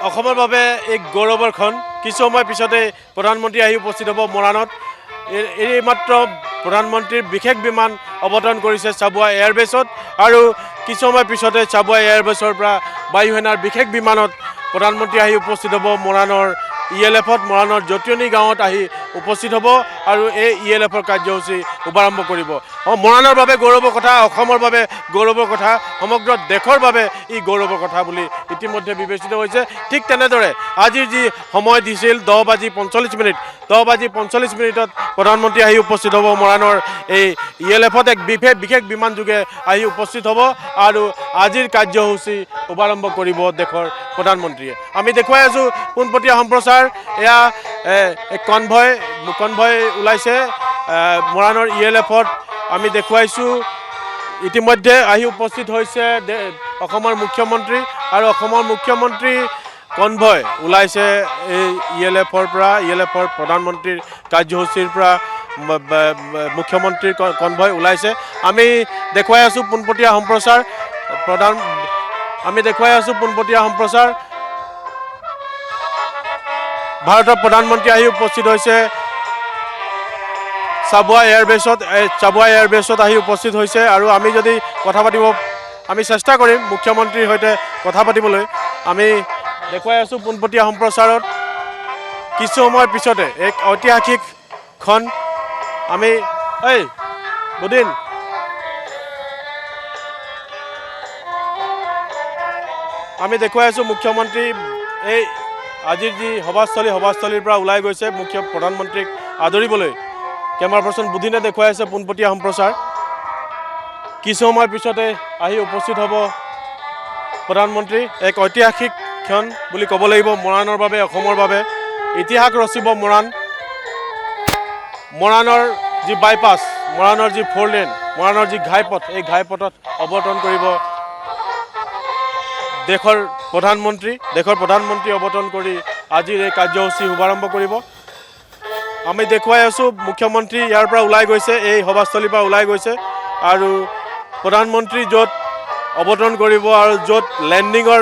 অসমৰ বাবে এক গৌৰৱৰ ক্ষণ। কিছু সময় পিছতে প্ৰধানমন্ত্ৰী আহি উপস্থিত হ'ব মৰাণত। এই মাত্ৰ প্ৰধানমন্ত্ৰীৰ বিশেষ বিমান অৱতৰণ কৰিছে চাবুৱা এয়াৰবেছত আৰু কিছু সময় পিছতে চাবুৱা এয়াৰবেছৰ পৰা বায়ু সেনাৰ বিশেষ বিমানত প্ৰধানমন্ত্ৰী আহি উপস্থিত হ'ব মৰাণৰ ELFত। মৰাণৰ জটিয়নী গাঁৱত আহি উপস্থিত হ'ব আৰু এই ELFৰ কাৰ্যসূচী শুভাৰম্ভ কৰিব। মৰাণৰ বাবে গৌৰৱৰ কথা, অসমৰ বাবে গৌৰৱৰ কথা, সমগ্ৰ দেশৰ বাবে ই গৌৰৱৰ কথা বুলি ইতিমধ্যে বিবেচিত হৈছে। ঠিক তেনেদৰে আজিৰ যি সময় দিছিল 10:45, 10:45 প্ৰধানমন্ত্ৰী আহি উপস্থিত হ'ব মৰাণৰ এই ELFত। এক বিশেষ বিমান যোগে আহি উপস্থিত হ'ব আৰু আজিৰ কাৰ্যসূচী শুভাৰম্ভ কৰিব দেশৰ প্ৰধানমন্ত্ৰীয়ে। আমি দেখুৱাই আছোঁ পোনপটীয়া সম্প্ৰচাৰ। এয়া কনভয় ওলাইছে মৰাণৰ ELFত। আমি দেখুৱাইছোঁ ইতিমধ্যে আহি উপস্থিত হৈছে অসমৰ মুখ্যমন্ত্ৰী আৰু অসমৰ মুখ্যমন্ত্ৰী কনভয় ওলাইছে এই ELFৰ পৰা। ELFৰ প্ৰধানমন্ত্ৰীৰ কাৰ্যসূচীৰ পৰা মুখ্যমন্ত্ৰীৰ কনভয় ওলাইছে। আমি দেখুৱাই আছোঁ পোনপটীয়া সম্প্ৰচাৰ। ভাৰতৰ প্ৰধানমন্ত্ৰী আহি উপস্থিত হৈছে চাবুৱা এয়াৰবেছত আহি উপস্থিত হৈছে আৰু আমি যদি কথা পাতিব আমি চেষ্টা কৰিম মুখ্যমন্ত্ৰীৰ সৈতে কথা পাতিবলৈ। আমি দেখুৱাই আছোঁ পোনপটীয়া সম্প্ৰচাৰত। কিছু সময়ৰ পিছতে এক ঐতিহাসিক ক্ষণ। আমি বুদিন আমি দেখুৱাই আছোঁ মুখ্যমন্ত্ৰী এই আজিৰ যি সভাস্থলীৰ পৰা ওলাই গৈছে প্ৰধানমন্ত্ৰীক আদৰিবলৈ। কেমেৰা পাৰ্চন বুধিনে দেখুৱাই আছে পোনপটীয়া সম্প্ৰচাৰ। কিছু সময়ৰ পিছতে আহি উপস্থিত হ'ব প্ৰধানমন্ত্ৰী। এক ঐতিহাসিক ক্ষণ বুলি ক'ব লাগিব মৰাণৰ বাবে, অসমৰ বাবে। ইতিহাস ৰচিব মৰাণৰ যি বাইপাছ, মৰাণৰ যি 4 লেন, মৰাণৰ যি ঘাইপথ, এই ঘাইপথত অৱতৰণ কৰিব দেশৰ প্ৰধানমন্ত্ৰী অৱতৰণ কৰি আজিৰ এই কাৰ্যসূচী শুভাৰম্ভ কৰিব। আমি দেখুৱাই আছোঁ মুখ্যমন্ত্ৰী ইয়াৰ পৰা ওলাই গৈছে, এই সভাস্থলীৰ পৰা ওলাই গৈছে আৰু প্ৰধানমন্ত্ৰী য'ত অৱতৰণ কৰিব আৰু য'ত লেণ্ডিঙৰ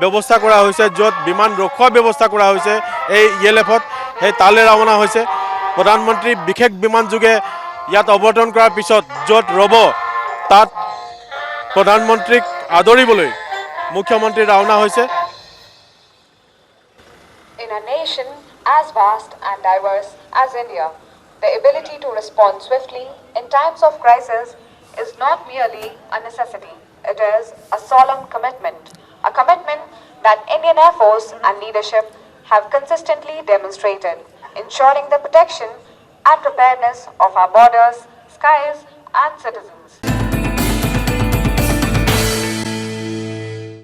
ব্যৱস্থা কৰা হৈছে, য'ত বিমান ৰখোৱাৰ ব্যৱস্থা কৰা হৈছে এই ELFত, সেই তালৈ ৰাওনা হৈছে প্ৰধানমন্ত্ৰী। বিশেষ বিমান যোগে ইয়াত অৱতৰণ কৰাৰ পিছত য'ত ৰ'ব তাত প্ৰধানমন্ত্ৰীক আদৰিবলৈ মুখ্যমন্ত্ৰী ৰাওনা হৈছে। In a nation as vast and diverse as India, the ability to respond swiftly in times of crisis is not merely a necessity. It is a solemn commitment, a commitment that Indian Air Force and leadership have consistently demonstrated, ensuring the protection and preparedness of our borders, skies, and citizens.